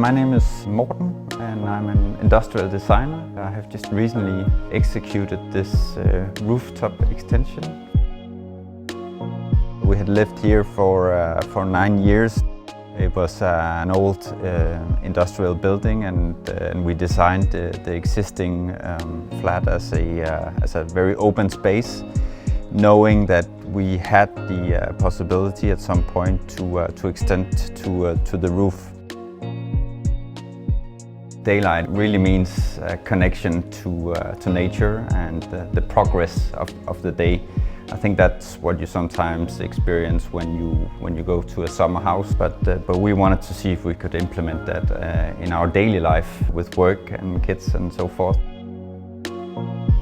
My name is Morten and I'm an industrial designer. I have just recently executed this rooftop extension. We had lived here for 9 years. It was an old industrial building and we designed the existing flat as a very open space, knowing that we had the possibility at some point to extend to the roof. Daylight really means a connection to nature and the progress of the day. I think that's what you sometimes experience when you go to a summer house, but we wanted to see if we could implement that in our daily life with work and kids and so forth.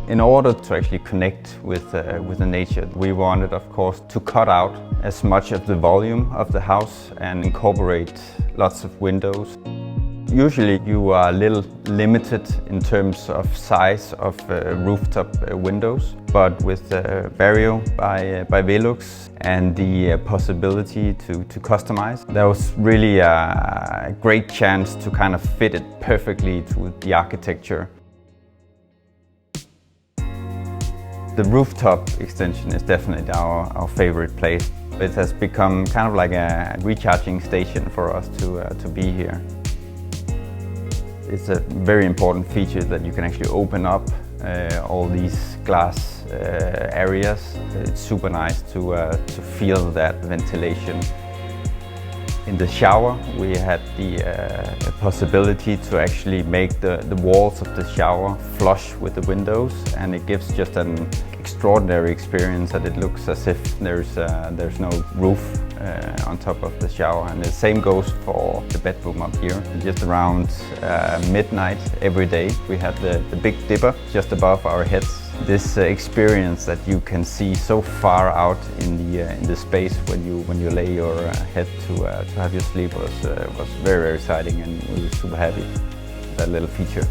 In order to actually connect with the nature, we wanted, of course, to cut out as much of the volume of the house and incorporate lots of windows. Usually you are a little limited in terms of size of rooftop windows, but with Vario by VELUX and the possibility to customize, that was really a great chance to kind of fit it perfectly to the architecture. The rooftop extension is definitely our favorite place. It has become kind of like a recharging station for us to be here. It's a very important feature that you can actually open up all these glass areas. It's super nice to feel that ventilation. In the shower, we had the possibility to actually make the walls of the shower flush with the windows, and it gives just an extraordinary experience that it looks as if there's no roof on top of the shower. And the same goes for the bedroom up here. Just around midnight every day we have the Big Dipper just above our heads. This experience that you can see so far out in the space when you lay your head to have your sleep was very exciting, and we were super happy with that little feature.